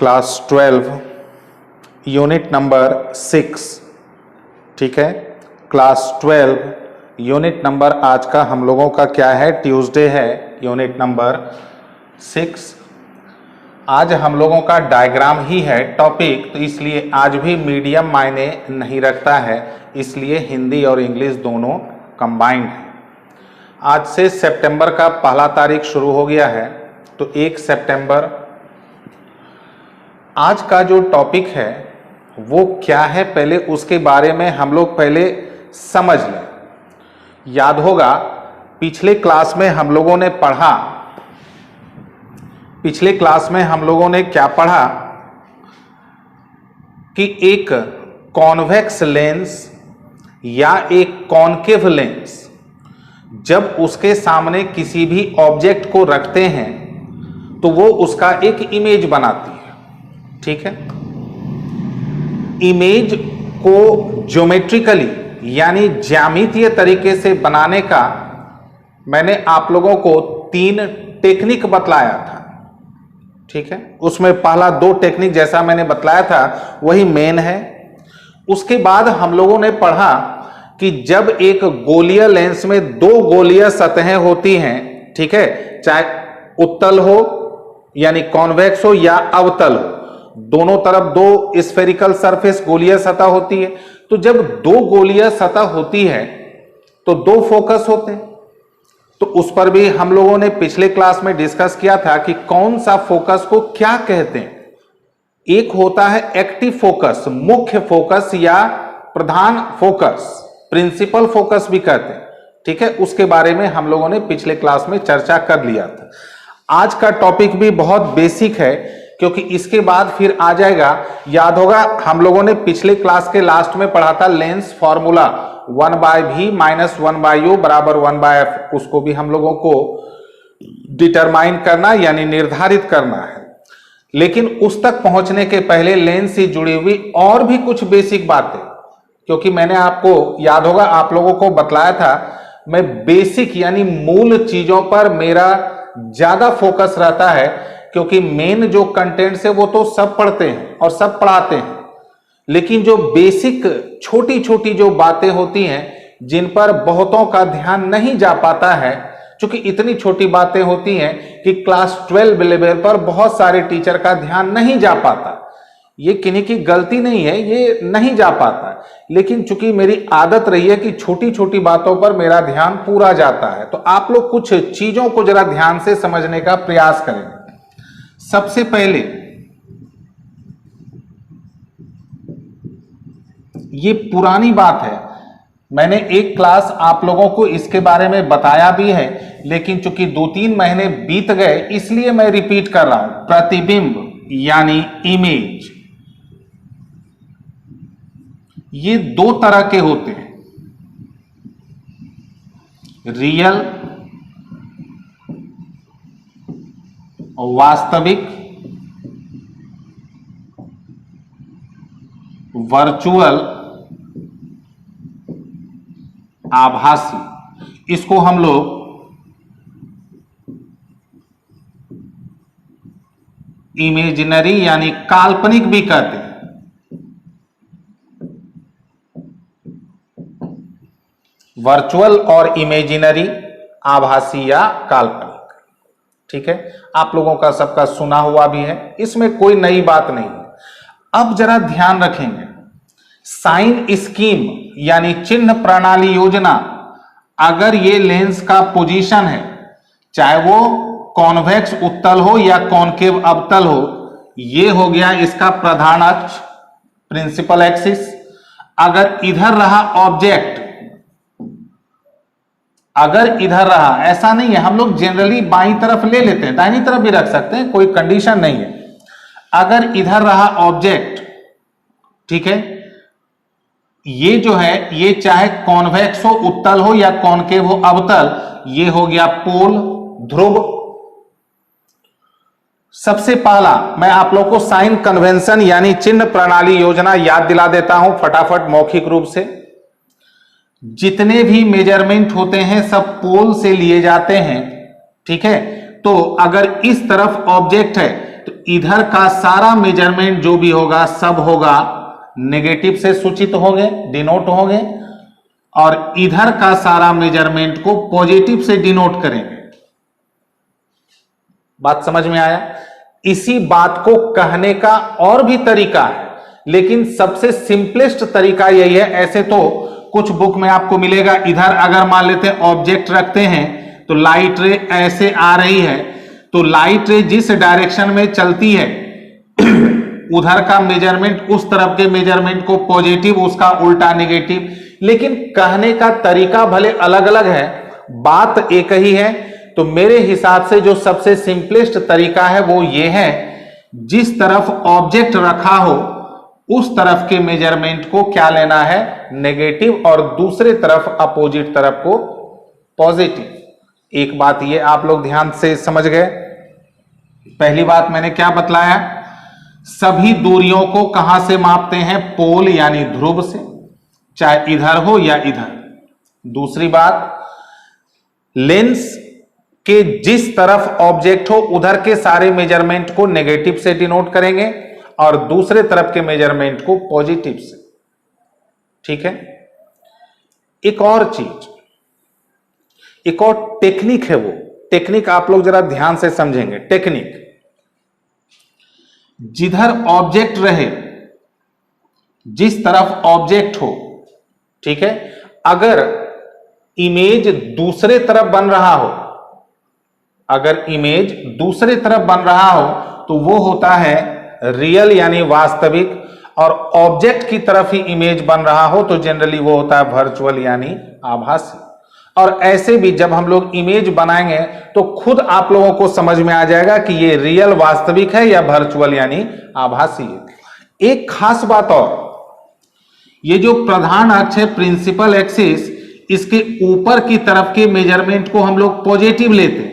Class 12 unit number 6। ठीक है, class 12 unit number आज का हम लोगों का क्या है, ट्यूसडे है, यूनिट नंबर 6। आज हम लोगों का डायग्राम ही है टॉपिक, तो इसलिए आज भी मीडियम मायने नहीं रखता है, इसलिए हिंदी और इंग्लिश दोनों कंबाइंड है। आज से सितंबर का पहला तारीख शुरू हो गया है, तो 1 सितंबर आज का जो टॉपिक है वो क्या है, पहले उसके बारे में हम लोग पहले समझ लें। याद होगा पिछले क्लास में हम लोगों ने पढ़ा, पिछले क्लास में हम लोगों ने क्या पढ़ा कि एक कॉन्वेक्स लेंस या एक कॉनकेव लेंस जब उसके सामने किसी भी ऑब्जेक्ट को रखते हैं तो वो उसका एक इमेज बनाती है। ठीक है, इमेज को ज्योमेट्रिकली यानी ज्यामितीय तरीके से बनाने का मैंने आप लोगों को 3 टेक्निक बतलाया था। ठीक है, उसमें पहला 2 टेक्निक जैसा मैंने बतलाया था वही मेन है। उसके बाद हम लोगों ने पढ़ा कि जब एक गोलीय लेंस में 2 गोलीय सतहें होती हैं, ठीक है, चाहे उत्तल हो यानी कॉन्वेक्स हो या अवतल हो, दोनों तरफ 2 स्फेरिकल सरफेस गोलीय सतह होती है। तो जब 2 गोलीय सतह होती है तो 2 फोकस होते हैं। तो उस पर भी हम लोगों ने पिछले क्लास में डिस्कस किया था कि कौन सा फोकस को क्या कहते हैं। एक होता है एक्टिव फोकस, मुख्य फोकस या प्रधान फोकस, प्रिंसिपल फोकस भी कहते हैं। ठीक है, उसके बारे में हम लोगों ने पिछले क्लास में चर्चा कर लिया था। आज का टॉपिक भी बहुत बेसिक है, क्योंकि इसके बाद फिर आ जाएगा, याद होगा हम लोगों ने पिछले क्लास के लास्ट में पढ़ा था lens formula 1/v - 1/u = 1/f, उसको भी हम लोगों को डिटरमाइन करना यानी निर्धारित करना है। लेकिन उस तक पहुंचने के पहले लेंस से जुड़ी हुई और भी कुछ बेसिक बातें, क्योंकि मैंने आपको याद होगा आप लोगों को बतलाया था, मैं बेसिक यानी मूल चीजों पर मेरा ज्यादा फोकस रहता है, क्योंकि मेन जो कंटेंट्स है वो तो सब पढ़ते हैं और सब पढ़ाते हैं, लेकिन जो बेसिक छोटी छोटी जो बातें होती हैं जिन पर बहुतों का ध्यान नहीं जा पाता है, क्योंकि इतनी छोटी बातें होती हैं कि क्लास 12 लेवल पर बहुत सारे टीचर का ध्यान नहीं जा पाता। ये किन्हीं की गलती नहीं है, ये नहीं जा पाता, लेकिन चूंकि मेरी आदत रही है कि छोटी छोटी बातों पर मेरा ध्यान पूरा जाता है, तो आप लोग कुछ चीजों को जरा ध्यान से समझने का प्रयास करें। सबसे पहले ये पुरानी बात है, मैंने एक क्लास आप लोगों को इसके बारे में बताया भी है, लेकिन चूंकि 2-3 महीने बीत गए इसलिए मैं रिपीट कर रहा हूं। प्रतिबिंब यानी इमेज, ये 2 तरह के होते हैं, रियल वास्तविक, वर्चुअल आभासी। इसको हम लोग इमेजिनरी यानी काल्पनिक भी कहते हैं। वर्चुअल और इमेजिनरी, आभासी या काल्पनिक। ठीक है, आप लोगों का सबका सुना हुआ भी है, इसमें कोई नई बात नहीं है। अब जरा ध्यान रखेंगे, साइन स्कीम यानी चिन्ह प्रणाली योजना, अगर ये लेंस का पोजीशन है, चाहे वो कॉन्वेक्स उत्तल हो या कॉनकेव अवतल हो, ये हो गया इसका प्रधान अक्ष, प्रिंसिपल एक्सिस। अगर इधर रहा ऑब्जेक्ट, अगर इधर रहा, ऐसा नहीं है, हम लोग जनरली बाईं तरफ ले लेते हैं, दाहिनी तरफ भी रख सकते हैं, कोई कंडीशन नहीं है। अगर इधर रहा ऑब्जेक्ट, ठीक है, ये जो है ये चाहे कॉन्वेक्स हो उत्तल हो या कॉनकेव हो अवतल, ये हो गया पोल, ध्रुव। सबसे पहला मैं आप लोग को साइन कन्वेंशन यानी चिन्ह प्रणाली योजना याद दिला देता हूं फटाफट मौखिक रूप से। जितने भी मेजरमेंट होते हैं सब पोल से लिए जाते हैं। ठीक है, तो अगर इस तरफ ऑब्जेक्ट है तो इधर का सारा मेजरमेंट जो भी होगा सब होगा नेगेटिव से सूचित होंगे, डिनोट होंगे, और इधर का सारा मेजरमेंट को पॉजिटिव से डिनोट करेंगे। बात समझ में आया? इसी बात को कहने का और भी तरीका है, लेकिन सबसे सिंपलेस्ट तरीका यही है। ऐसे तो कुछ बुक में आपको मिलेगा, इधर अगर मान लेते हैं ऑब्जेक्ट रखते हैं तो लाइट रे ऐसे आ रही है, तो लाइट रे जिस डायरेक्शन में चलती है उधर का मेजरमेंट, उस तरफ के मेजरमेंट को पॉजिटिव, उसका उल्टा नेगेटिव। लेकिन कहने का तरीका भले अलग अलग है, बात एक ही है। तो मेरे हिसाब से जो सबसे सिंपलेस्ट तरीका है वो ये है, जिस तरफ ऑब्जेक्ट रखा हो उस तरफ के मेजरमेंट को क्या लेना है, नेगेटिव, और दूसरे तरफ अपोजिट तरफ को पॉजिटिव। एक बात ये आप लोग ध्यान से समझ गए। पहली बात मैंने क्या बतलाया, सभी दूरियों को कहां से मापते हैं, पोल यानी ध्रुव से, चाहे इधर हो या इधर। दूसरी बात, लेंस के जिस तरफ ऑब्जेक्ट हो उधर के सारे मेजरमेंट को नेगेटिव से डिनोट करेंगे और दूसरे तरफ के मेजरमेंट को पॉजिटिव से। ठीक है। एक और चीज, एक और टेक्निक है, वो टेक्निक आप लोग जरा ध्यान से समझेंगे। टेक्निक, जिधर ऑब्जेक्ट रहे, जिस तरफ ऑब्जेक्ट हो, ठीक है, अगर इमेज दूसरे तरफ बन रहा हो, अगर इमेज दूसरे तरफ बन रहा हो तो वो होता है रियल यानी वास्तविक, और ऑब्जेक्ट की तरफ ही इमेज बन रहा हो तो जनरली वो होता है वर्चुअल यानी आभासी। और ऐसे भी जब हम लोग इमेज बनाएंगे तो खुद आप लोगों को समझ में आ जाएगा कि ये रियल वास्तविक है या वर्चुअल यानी आभासी है। एक खास बात और, ये जो प्रधान अक्ष है प्रिंसिपल एक्सिस, इसके ऊपर की तरफ के मेजरमेंट को हम लोग पॉजिटिव लेते हैं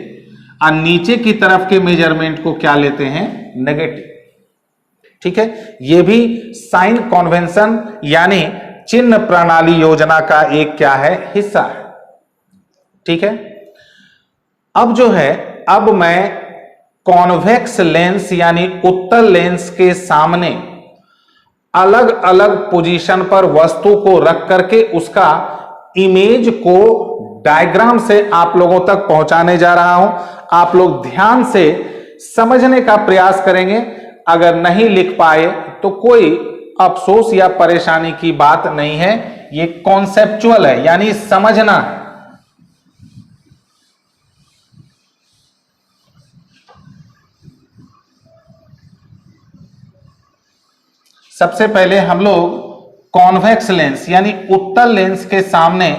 और नीचे की तरफ के मेजरमेंट को क्या लेते हैं, नेगेटिव। ठीक है। यह भी साइन कन्वेंशन यानी चिन्ह प्रणाली योजना का एक क्या है, हिस्सा है। ठीक है। अब जो है, अब मैं कॉन्वेक्स लेंस यानी उत्तल लेंस के सामने अलग अलग पोजीशन पर वस्तु को रख करके उसका इमेज को डायग्राम से आप लोगों तक पहुंचाने जा रहा हूं। आप लोग ध्यान से समझने का प्रयास करेंगे। अगर नहीं लिख पाए तो कोई अफसोस या परेशानी की बात नहीं है, ये कॉन्सेप्चुअल है यानी समझना है। सबसे पहले हम लोग कॉन्वेक्स लेंस यानी उत्तल लेंस के सामने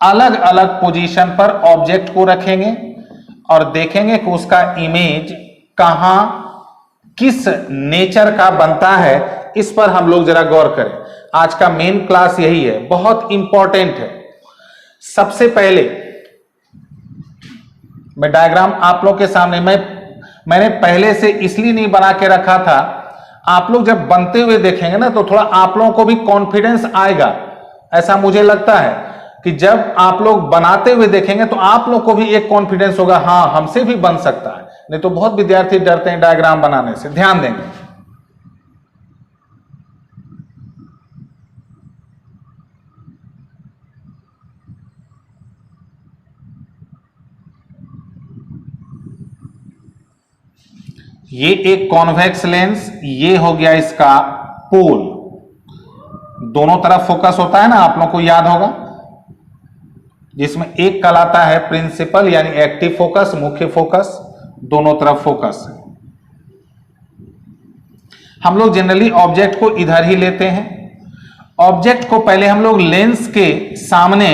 अलग अलग पोजीशन पर ऑब्जेक्ट को रखेंगे और देखेंगे कि उसका इमेज कहां, किस नेचर का बनता है। इस पर हम लोग जरा गौर करें। आज का मेन क्लास यही है, बहुत इंपॉर्टेंट है। सबसे पहले मैं डायग्राम आप लोग के सामने मैंने पहले से इसलिए नहीं बना के रखा था, आप लोग जब बनते हुए देखेंगे ना तो थोड़ा आप लोगों को भी कॉन्फिडेंस आएगा। ऐसा मुझे लगता है कि जब आप लोग बनाते हुए देखेंगे तो आप लोग को भी एक कॉन्फिडेंस होगा, हाँ हमसे भी बन सकता है। नहीं तो बहुत विद्यार्थी डरते हैं डायग्राम बनाने से। ध्यान देंगे। ये एक कॉन्वेक्स लेंस, ये हो गया इसका पोल। दोनों तरफ फोकस होता है ना, आप लोग को याद होगा, जिसमें एक कहलाता है प्रिंसिपल यानी एक्टिव फोकस, मुख्य फोकस, दोनों तरफ फोकस है। हम लोग जनरली ऑब्जेक्ट को इधर ही लेते हैं। ऑब्जेक्ट को पहले हम लोग लेंस के सामने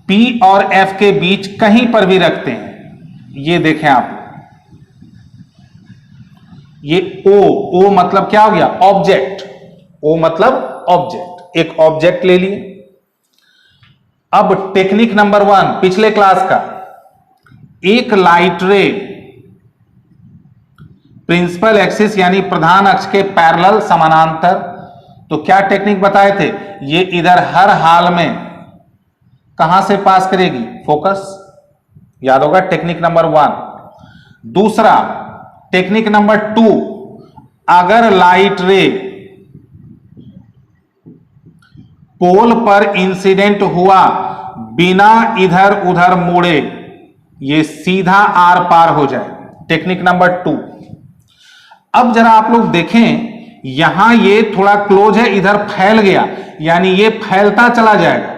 P और F के बीच कहीं पर भी रखते हैं। ये देखें आप, ये O मतलब क्या हो गया, ऑब्जेक्ट। O मतलब ऑब्जेक्ट, एक ऑब्जेक्ट ले लिए। अब टेक्निक नंबर 1 पिछले क्लास का, एक लाइट रे प्रिंसिपल एक्सिस यानी प्रधान अक्ष के पैरेलल समानांतर, तो क्या टेक्निक बताए थे, ये इधर हर हाल में कहां से पास करेगी, फोकस। याद होगा टेक्निक नंबर 1। दूसरा टेक्निक नंबर 2, अगर लाइट रे पोल पर इंसिडेंट हुआ बिना इधर उधर मुड़े, ये सीधा आर पार हो जाए। Technique number 2। अब जरा आप लोग देखें, यहां ये थोड़ा क्लोज है, इधर फैल गया, यानी ये फैलता चला जाएगा।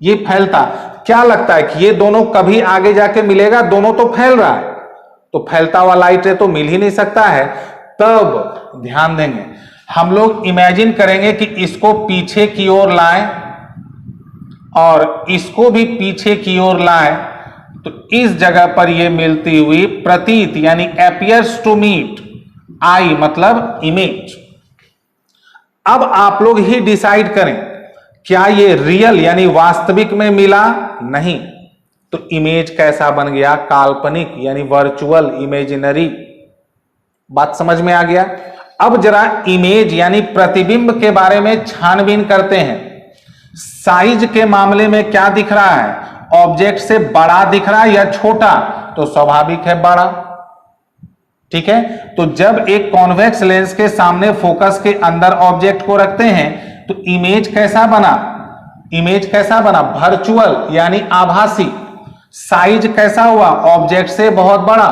ये फैलता, क्या लगता है कि ये दोनों कभी आगे जाके मिलेगा? दोनों तो फैल रहा है, तो फैलता हुआ लाइट रे तो मिल ही नहीं सकता है। तब ध्यान देंगे, हम लोग इमेजिन करेंगे कि इसको पीछे की ओर लाएं और इसको भी पीछे की ओर लाएं, तो इस जगह पर यह मिलती हुई प्रतीत यानी एपियर्स टू मीट, आई मतलब इमेज। अब आप लोग ही डिसाइड करें, क्या ये रियल यानी वास्तविक में मिला? नहीं, तो इमेज कैसा बन गया? काल्पनिक यानी वर्चुअल, इमेजिनरी। बात समझ में आ गया? अब जरा इमेज यानी प्रतिबिंब के बारे में छानबीन करते हैं। साइज के मामले में क्या दिख रहा है? ऑब्जेक्ट से बड़ा दिख रहा है या छोटा? तो स्वाभाविक है बड़ा। ठीक है, तो जब एक कॉन्वेक्स लेंस के सामने फोकस के अंदर ऑब्जेक्ट को रखते हैं तो इमेज कैसा बना? इमेज कैसा बना? वर्चुअल यानी आभासी। साइज कैसा हुआ? ऑब्जेक्ट से बहुत बड़ा।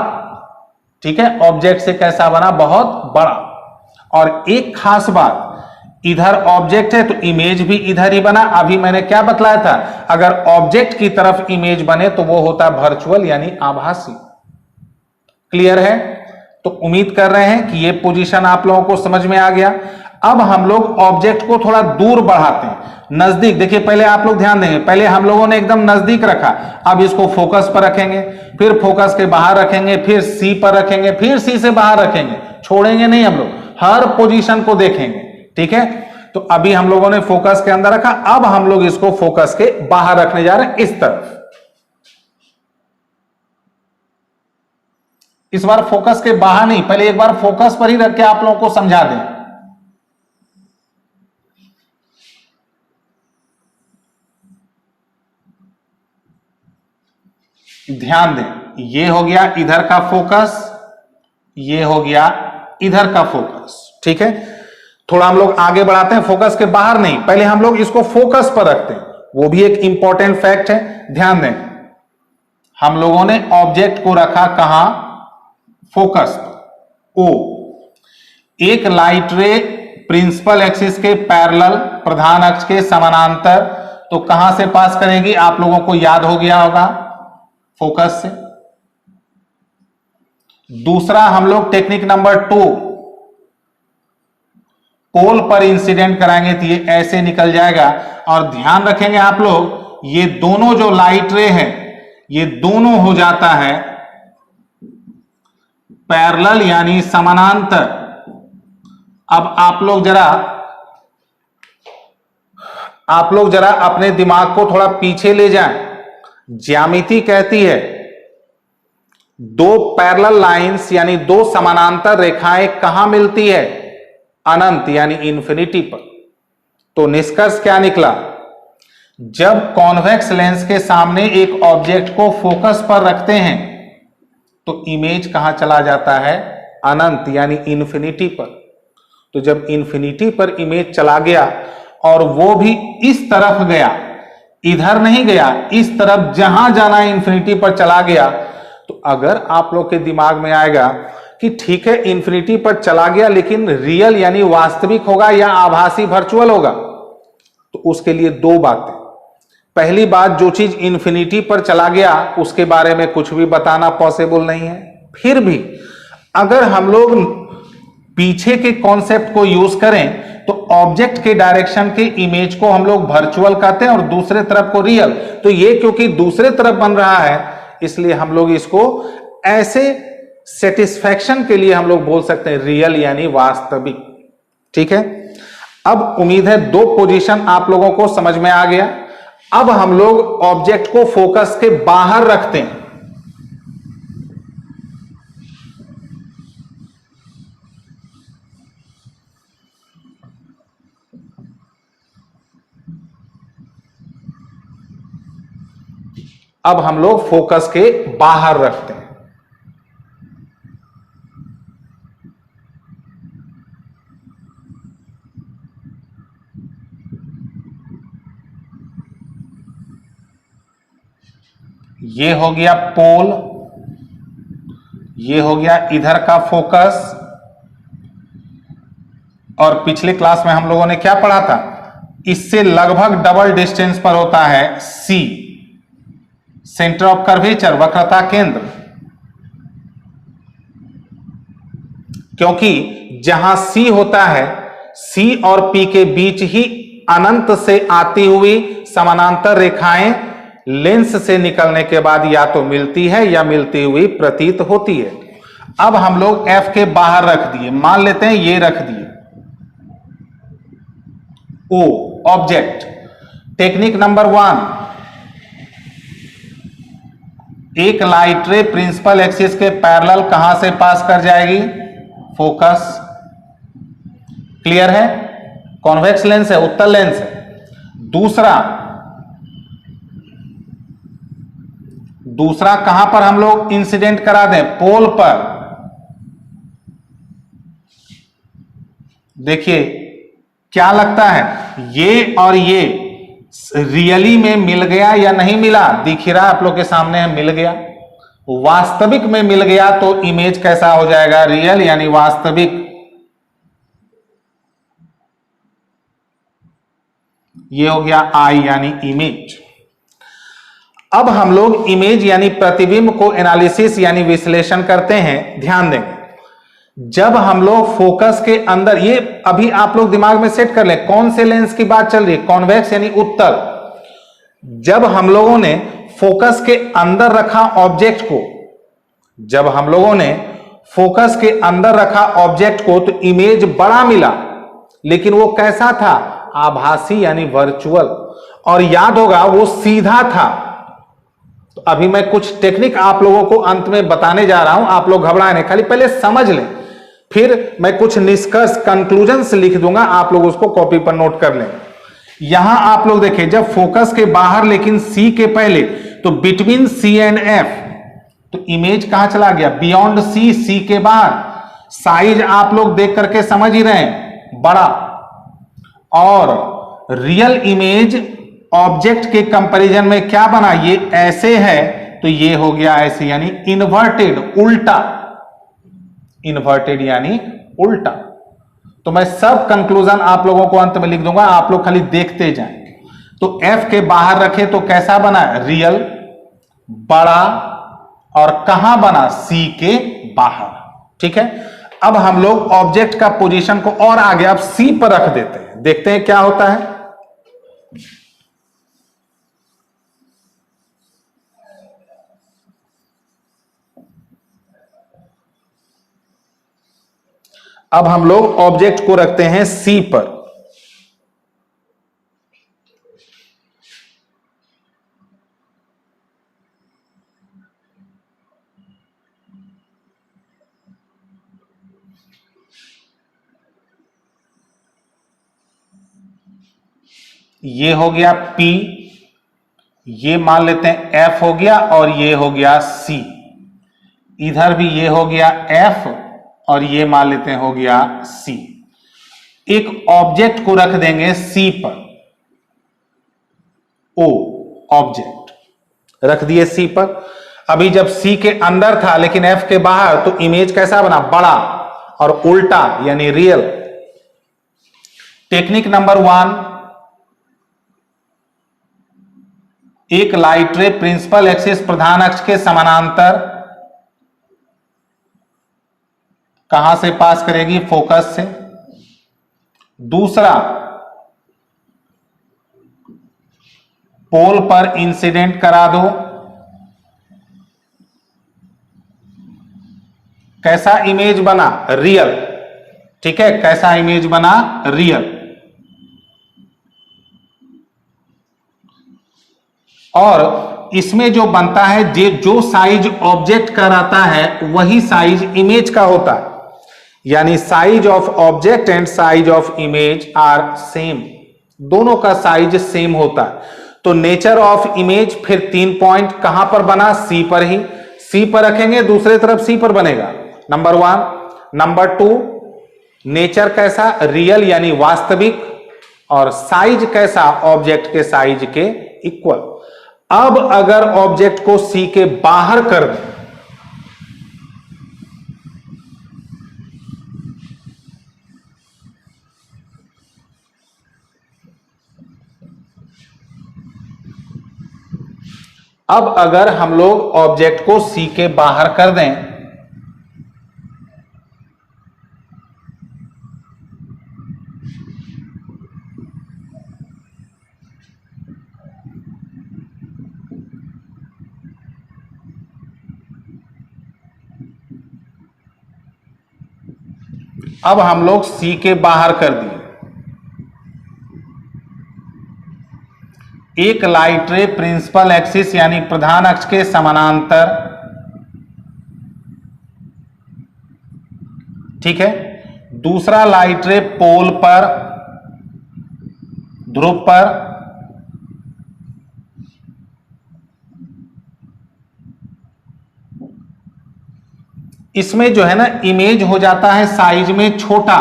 ठीक है, ऑब्जेक्ट से कैसा बना? बहुत बड़ा। और एक खास बात, इधर ऑब्जेक्ट है तो इमेज भी इधर ही बना। अभी मैंने क्या बतलाया था? अगर ऑब्जेक्ट की तरफ इमेज बने तो वो होता है वर्चुअल यानी आभासी। क्लियर है? तो उम्मीद कर रहे हैं कि ये पोजीशन आप लोगों को समझ में आ गया। अब हम लोग ऑब्जेक्ट को थोड़ा दूर बढ़ाते हैं, नजदीक। देखिए, पहले आप लोग ध्यान देंगे, पहले हम लोगों ने एकदम नजदीक रखा, अब इसको फोकस पर रखेंगे, फिर फोकस के बाहर रखेंगे, फिर सी पर रखेंगे, फिर सी से बाहर रखेंगे। छोड़ेंगे नहीं, हम लोग हर पोजीशन को देखेंगे। ठीक है, तो अभी हम लोगों ने फोकस के अंदर रखा, अब हम लोग इसको फोकस के बाहर रखने जा रहे हैं, इस तरफ। इस बार फोकस के बाहर नहीं, पहले एक बार फोकस पर ही रख के आप लोगों को समझा दें। ध्यान दें, ये हो गया इधर का फोकस, ये हो गया इधर का फोकस। ठीक है, थोड़ा हम लोग आगे बढ़ाते हैं, फोकस के बाहर नहीं, पहले हम लोग इसको फोकस पर रखते हैं। वो भी एक इंपॉर्टेंट फैक्ट है, ध्यान दें। हम लोगों ने ऑब्जेक्ट को रखा कहां? फोकस पर। ओ, एक लाइट रे प्रिंसिपल एक्सिस के पैरेलल, प्रधान अक्ष के समानांतर, तो कहां से पास करेगी? आप लोगों को याद हो गया होगा, फोकस से। दूसरा हम लोग टेक्निक नंबर 2, पोल पर इंसिडेंट कराएंगे तो ये ऐसे निकल जाएगा। और ध्यान रखेंगे आप लोग, ये दोनों जो लाइट रे है, ये दोनों हो जाता है पैरेलल यानी समानांतर। अब आप लोग जरा अपने दिमाग को थोड़ा पीछे ले जाएं। ज्यामिति कहती है दो पैरेलल लाइंस यानी दो समानांतर रेखाएं कहां मिलती है? अनंत यानी इन्फिनिटी पर। तो निष्कर्ष क्या निकला? जब कॉन्वेक्स लेंस के सामने एक ऑब्जेक्ट को फोकस पर रखते हैं तो इमेज कहां चला जाता है? अनंत यानी इन्फिनिटी पर। तो जब इन्फिनिटी पर इमेज चला गया और वो भी इस तरफ गया, इधर नहीं गया, इस तरफ जहां जाना इन्फिनिटी पर चला गया, तो अगर आप लोग के दिमाग में आएगा कि ठीक है इन्फिनिटी पर चला गया, लेकिन रियल यानी वास्तविक होगा या आभासी वर्चुअल होगा, तो उसके लिए दो बातें। पहली बात, जो चीज इन्फिनिटी पर चला गया उसके बारे में कुछ भी बताना पॉसिबल नहीं है। फिर भी अगर हम लोग पीछे के कॉन्सेप्ट को यूज करें तो ऑब्जेक्ट के डायरेक्शन के इमेज को हम लोग वर्चुअल कहते हैं और दूसरे तरफ को रियल। तो ये क्योंकि दूसरे तरफ बन रहा है इसलिए हम लोग इसको ऐसे सेटिस्फैक्शन के लिए हम लोग बोल सकते हैं रियल यानी वास्तविक। ठीक है, अब उम्मीद है दो पोजीशन आप लोगों को समझ में आ गया। अब हम लोग ऑब्जेक्ट को फोकस के बाहर रखते हैं। अब हम लोग फोकस के बाहर रखते हैं। ये हो गया पोल, ये हो गया इधर का फोकस। और पिछले क्लास में हम लोगों ने क्या पढ़ा था, इससे लगभग डबल डिस्टेंस पर होता है सी, सेंटर ऑफ कर्वेचर, वक्रता केंद्र। क्योंकि जहां सी होता है, सी और पी के बीच ही अनंत से आती हुई समानांतर रेखाएं लेंस से निकलने के बाद या तो मिलती है या मिलती हुई प्रतीत होती है। अब हम लोग एफ के बाहर रख दिए, मान लेते हैं ये रख दिए ओ ऑब्जेक्ट। टेक्निक नंबर 1, एक लाइट रे प्रिंसिपल एक्सिस के पैरेलल कहां से पास कर जाएगी, फोकस। क्लियर है, कॉन्वेक्स लेंस है, उत्तल लेंस है। दूसरा कहां पर हम लोग इंसिडेंट करा दें, पोल पर। देखिए क्या लगता है, ये और ये रियली में मिल गया या नहीं मिला, दिख रहा आप लोग के सामने है, मिल गया। वास्तविक में मिल गया तो इमेज कैसा हो जाएगा, रियल यानी वास्तविक। ये हो गया आई यानी इमेज। अब हम लोग इमेज यानी प्रतिबिंब को एनालिसिस यानी विश्लेषण करते हैं। ध्यान देंगे, जब हम लोग फोकस के अंदर, ये अभी आप लोग दिमाग में सेट कर लें कौन से लेंस की बात चल रही है, कॉन्वेक्स यानी उत्तल। जब हम लोगों ने फोकस के अंदर रखा ऑब्जेक्ट को, जब हम लोगों ने फोकस के अंदर रखा ऑब्जेक्ट को, तो इमेज बड़ा मिला, लेकिन वो कैसा था, आभासी यानी वर्चुअल। और याद होगा वो सीधा था। तो अभी मैं कुछ टेक्निक आप लोगों को अंत में बताने जा रहा हूं, आप लोग घबराए नहीं, खाली पहले समझ लें, फिर मैं कुछ निष्कर्ष कंक्लूजन्स लिख दूंगा, आप लोग उसको कॉपी पर नोट कर लें। यहां आप लोग देखें, जब फोकस के बाहर लेकिन सी के पहले, तो बिटवीन सी एंड एफ, तो इमेज कहां चला गया, बियॉन्ड सी, सी के बाहर। साइज आप लोग देख करके समझ ही रहे हैं, बड़ा। और रियल इमेज ऑब्जेक्ट के कंपैरिजन में क्या बना, ये ऐसे है तो ये हो गया ऐसे, यानी इन्वर्टेड, उल्टा। इन्वर्टेड यानी उल्टा। तो मैं सब कंक्लूजन आप लोगों को अंत में लिख दूंगा, आप लोग खाली देखते जाएंगे। तो एफ के बाहर रखे तो कैसा बना, रियल, बड़ा, और कहां बना, सी के बाहर। ठीक है, अब हम लोग ऑब्जेक्ट का पोजीशन को और आगे अब सी पर रख देते हैं, देखते हैं क्या होता है। अब हम लोग ऑब्जेक्ट को रखते हैं सी पर। ये हो गया P, ये मान लेते हैं F हो गया, और ये हो गया C। इधर भी ये हो गया F, और ये मान लेते हैं हो गया C। एक ऑब्जेक्ट को रख देंगे C पर, O ऑब्जेक्ट रख दिए C पर। अभी जब C के अंदर था लेकिन F के बाहर, तो इमेज कैसा बना, बड़ा और उल्टा यानी रियल। टेक्निक नंबर 1, एक लाइट रे प्रिंसिपल एक्सिस प्रधान अक्ष के समानांतर कहां से पास करेगी, फोकस से। दूसरा, पोल पर इंसिडेंट करा दो। कैसा इमेज बना, रियल। ठीक है, कैसा इमेज बना, रियल। और इसमें जो बनता है, जो साइज ऑब्जेक्ट का रहता है वही साइज इमेज का होता है, यानी size of object and size of image are same, दोनों का साइज सेम होता है। तो नेचर ऑफ इमेज फिर 3 पॉइंट कहां पर बना, सी पर ही। सी पर रखेंगे, दूसरे तरफ सी पर बनेगा, नंबर 1। नंबर 2, नेचर कैसा, रियल यानी वास्तविक, और साइज कैसा, ऑब्जेक्ट के साइज के इक्वल। अब अगर ऑब्जेक्ट को सी के बाहर कर दें, अब अगर हम लोग ऑब्जेक्ट को सी के बाहर कर दें, अब हम लोग सी के बाहर कर दिए, एक लाइट रे प्रिंसिपल एक्सिस यानी प्रधान अक्ष के समानांतर, ठीक है। दूसरा लाइट रे पोल पर, ध्रुव पर, इसमें जो है ना इमेज हो जाता है साइज में छोटा,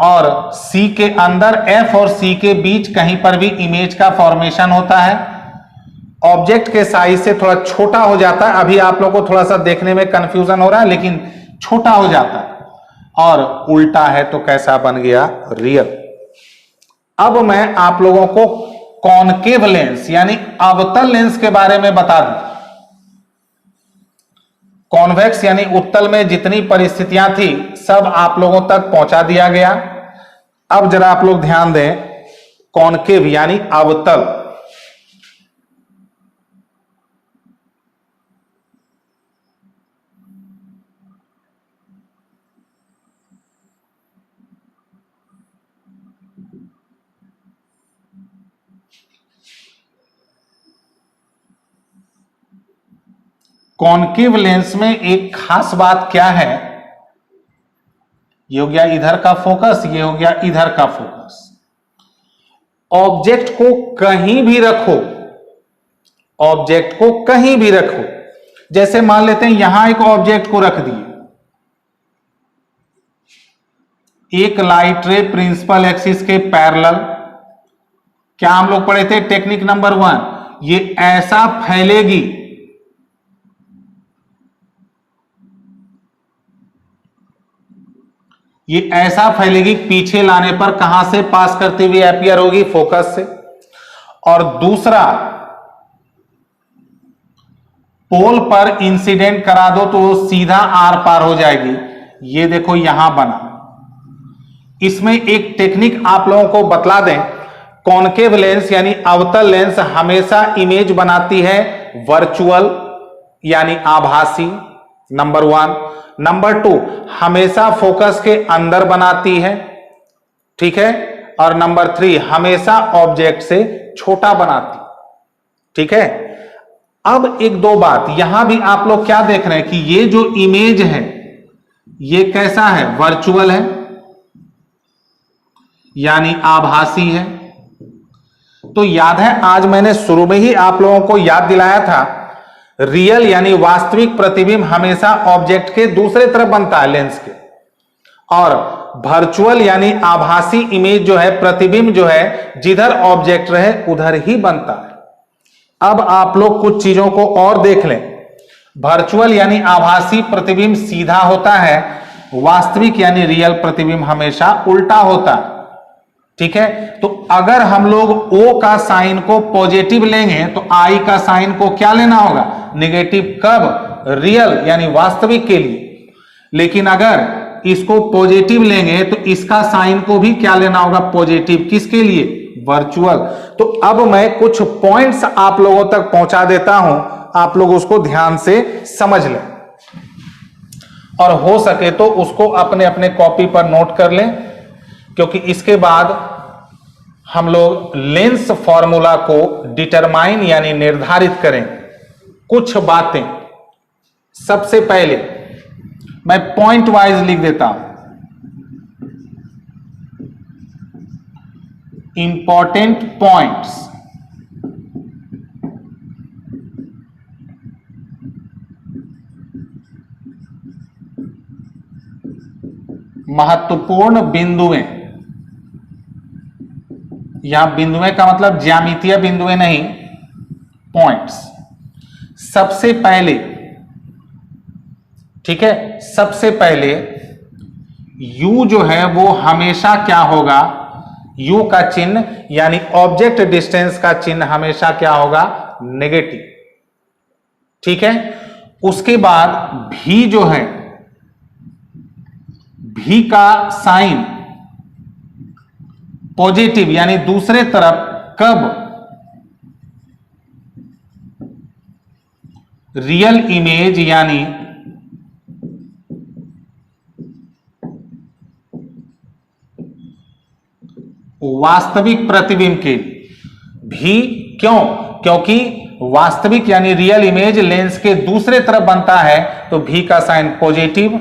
और सी के अंदर एफ और सी के बीच कहीं पर भी इमेज का फॉर्मेशन होता है। ऑब्जेक्ट के साइज से थोड़ा छोटा हो जाता है, अभी आप लोगों को थोड़ा सा देखने में कंफ्यूजन हो रहा है, लेकिन छोटा हो जाता है। और उल्टा है तो कैसा बन गया, रियल। अब मैं आप लोगों को कॉनकेव लेंस यानी अवतल लेंस के बारे में बता दूं। कॉन्वेक्स यानी उत्तल में जितनी परिस्थितियां थी सब आप लोगों तक पहुंचा दिया गया। अब जरा आप लोग ध्यान दें, कॉनकेव यानी अवतल, कॉनकेव लेंस में एक खास बात क्या है, ये हो गया इधर का फोकस, ये हो गया इधर का फोकस। ऑब्जेक्ट को कहीं भी रखो, ऑब्जेक्ट को कहीं भी रखो, जैसे मान लेते हैं यहां एक ऑब्जेक्ट को रख दिए, एक लाइट रे प्रिंसिपल एक्सिस के पैरेलल, क्या हम लोग पढ़े थे टेक्निक नंबर 1, ये ऐसा फैलेगी, ये ऐसा फैलेगी, पीछे लाने पर कहां से पास करती हुई अपीयर होगी, फोकस से। और दूसरा, पोल पर इंसिडेंट करा दो तो वो सीधा आर पार हो जाएगी। ये देखो यहां बना। इसमें एक टेक्निक आप लोगों को बतला दें, कॉनकेव लेंस यानी अवतल लेंस हमेशा इमेज बनाती है वर्चुअल यानी आभासी, नंबर 1। नंबर 2, हमेशा फोकस के अंदर बनाती है, ठीक है। और नंबर 3, हमेशा ऑब्जेक्ट से छोटा बनाती, ठीक है। अब एक दो बात, यहां भी आप लोग क्या देख रहे हैं कि ये जो इमेज है ये कैसा है, वर्चुअल है यानी आभासी है। तो याद है आज मैंने शुरू में ही आप लोगों को याद दिलाया था, रियल यानी वास्तविक प्रतिबिंब हमेशा ऑब्जेक्ट के दूसरे तरफ बनता है लेंस के, और वर्चुअल यानी आभासी इमेज जो है, प्रतिबिंब जो है, जिधर ऑब्जेक्ट रहे उधर ही बनता है। अब आप लोग कुछ चीजों को और देख लें। वर्चुअल यानी आभासी प्रतिबिंब सीधा होता है, वास्तविक यानी रियल प्रतिबिंब हमेशा उल्टा होता है, ठीक है। तो अगर हम लोग O का साइन को पॉजिटिव लेंगे तो I का साइन को क्या लेना होगा, नेगेटिव। कब, रियल यानी वास्तविक के लिए। लेकिन अगर इसको पॉजिटिव लेंगे तो इसका साइन को भी क्या लेना होगा, पॉजिटिव। किसके लिए, वर्चुअल। तो अब मैं कुछ पॉइंट्स आप लोगों तक पहुंचा देता हूं, आप लोग उसको ध्यान से समझ लें, और हो सके तो उसको अपने अपने कॉपी पर नोट कर लें, क्योंकि इसके बाद हम लोग लेंस फॉर्मूला को डिटरमाइन यानी निर्धारित करें। कुछ बातें सबसे पहले मैं पॉइंट वाइज लिख देता हूं, इंपॉर्टेंट पॉइंट्स। महत्वपूर्ण बिंदुएं, यहां बिंदुएं का मतलब ज्यामितीय बिंदुएं नहीं, पॉइंट्स। सबसे पहले, ठीक है, सबसे पहले u जो है वो हमेशा क्या होगा, u का चिन्ह यानी ऑब्जेक्ट डिस्टेंस का चिन्ह हमेशा क्या होगा, नेगेटिव। ठीक है, उसके बाद v जो है, v का साइन पॉजिटिव यानी दूसरे तरफ कब, रियल इमेज यानी वास्तविक प्रतिबिंब के भी। क्यों? क्योंकि वास्तविक यानी रियल इमेज लेंस के दूसरे तरफ बनता है, तो भी का साइन पॉजिटिव,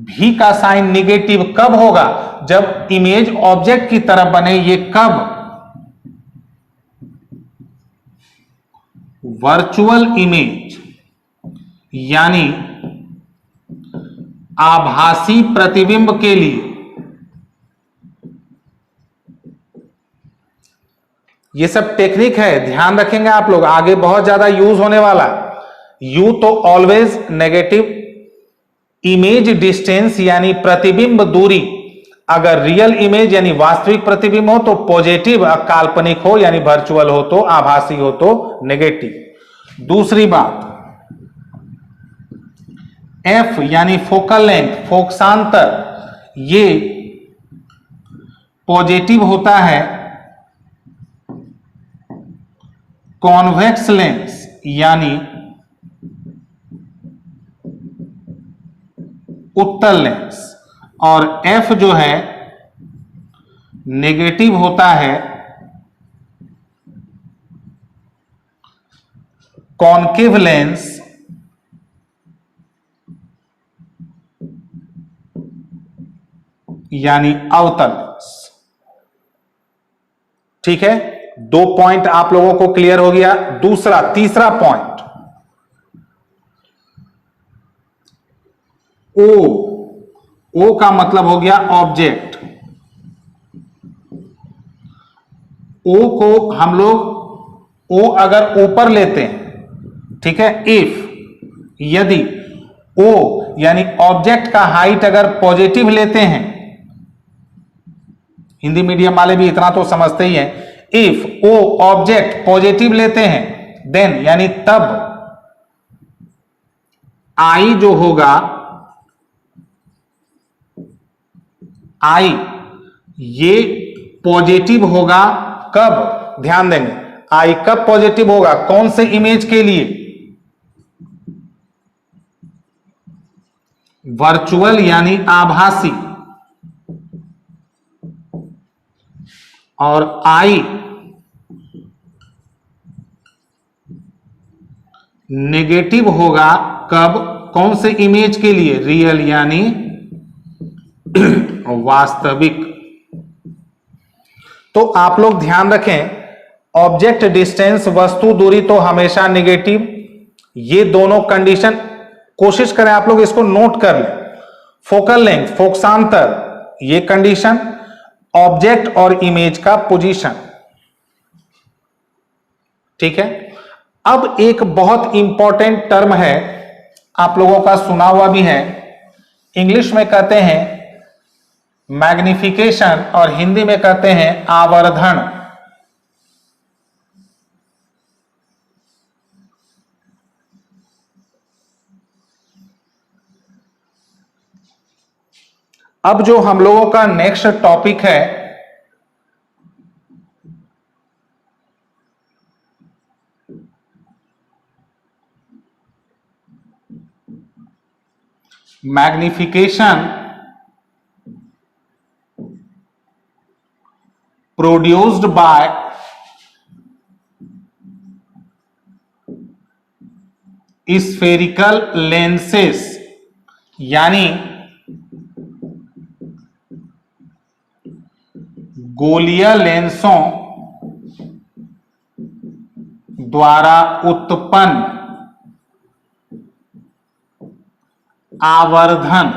भी का साइन निगेटिव कब होगा, जब इमेज ऑब्जेक्ट की तरफ बने। ये कब, वर्चुअल इमेज यानी आभासी प्रतिबिंब के लिए। ये सब टेक्निक है, ध्यान रखेंगे आप लोग, आगे बहुत ज्यादा यूज होने वाला। यू तो ऑलवेज नेगेटिव, इमेज डिस्टेंस यानी प्रतिबिंब दूरी, अगर रियल इमेज यानी वास्तविक प्रतिबिंब हो तो पॉजिटिव, काल्पनिक हो यानी वर्चुअल हो तो, आभासी हो तो नेगेटिव। दूसरी बात, एफ यानी फोकल लेंथ, फोकसांतर, ये पॉजिटिव होता है कॉन्वेक्स लेंस यानी उत्तल लेंस, और एफ जो है नेगेटिव होता है कॉनकेव लेंस यानी अवतल लेंस। ठीक है, दो पॉइंट आप लोगों को क्लियर हो गया। दूसरा, तीसरा पॉइंट, ओ का मतलब हो गया ऑब्जेक्ट। ओ को हम लोग, ओ अगर ऊपर लेते हैं, ठीक है, इफ, यदि ओ यानी ऑब्जेक्ट का हाइट अगर पॉजिटिव लेते हैं, हिंदी मीडियम वाले भी इतना तो समझते ही हैं, इफ ओ ऑब्जेक्ट पॉजिटिव लेते हैं, देन यानी तब आई जो होगा, आई ये पॉजिटिव होगा कब, ध्यान देंगे, आई कब पॉजिटिव होगा, कौन से इमेज के लिए, वर्चुअल यानी आभासी, और आई नेगेटिव होगा कब, कौन से इमेज के लिए, रियल यानी वास्तविक। तो आप लोग ध्यान रखें, ऑब्जेक्ट डिस्टेंस वस्तु दूरी तो हमेशा नेगेटिव, ये दोनों कंडीशन कोशिश करें आप लोग इसको नोट कर लें। फोकल लेंथ, फोकसांतर, ये कंडीशन, ऑब्जेक्ट और इमेज का पोजीशन। ठीक है, अब एक बहुत इंपॉर्टेंट टर्म है, आप लोगों का सुना हुआ भी है, इंग्लिश में कहते हैं मैग्निफिकेशन और हिंदी में कहते हैं आवर्धन। अब जो हम लोगों का नेक्स्ट टॉपिक है, magnification produced by spherical lenses, यानी गोलीय लेंसों द्वारा उत्पन्न आवर्धन,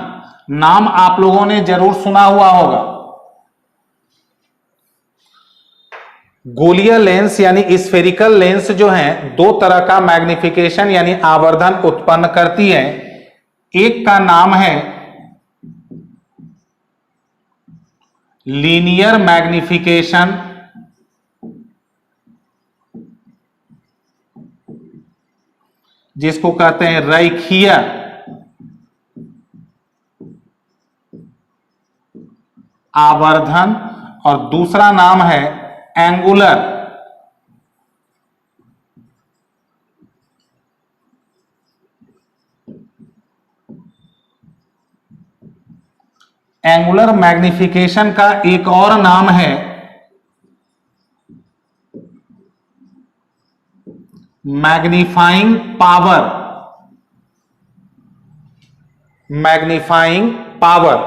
नाम आप लोगों ने जरूर सुना हुआ होगा। गोलीय लेंस यानी स्फेरिकल लेंस जो है दो तरह का मैग्निफिकेशन यानी आवर्धन उत्पन्न करती है। एक का नाम है लीनियर मैग्निफिकेशन, जिसको कहते हैं रेखीय आवर्धन, और दूसरा नाम है एंगुलर मैग्निफिकेशन का एक और नाम है मैग्नीफाइंग पावर। मैग्नीफाइंग पावर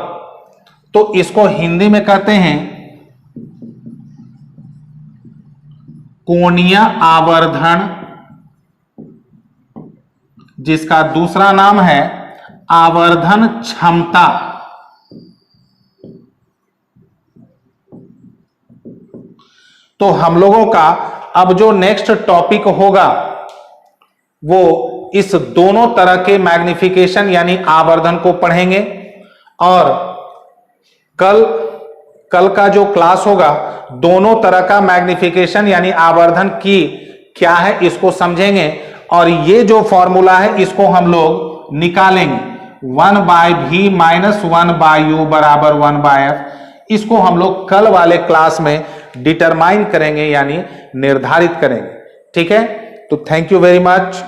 तो इसको हिंदी में कहते हैं कोणीय आवर्धन, जिसका दूसरा नाम है आवर्धन क्षमता। तो हम लोगों का अब जो नेक्स्ट टॉपिक होगा वो इस दोनों तरह के मैग्निफिकेशन यानी आवर्धन को पढ़ेंगे, और कल का जो क्लास होगा दोनों तरह का मैग्निफिकेशन यानी आवर्धन की क्या है इसको समझेंगे, और ये जो फॉर्मूला है इसको हम लोग निकालेंगे 1/v माइनस 1/u बराबर 1/f। इसको हम लोग कल वाले क्लास में डिटरमाइन करेंगे यानी निर्धारित करेंगे। ठीक है, तो थैंक यू वेरी मच।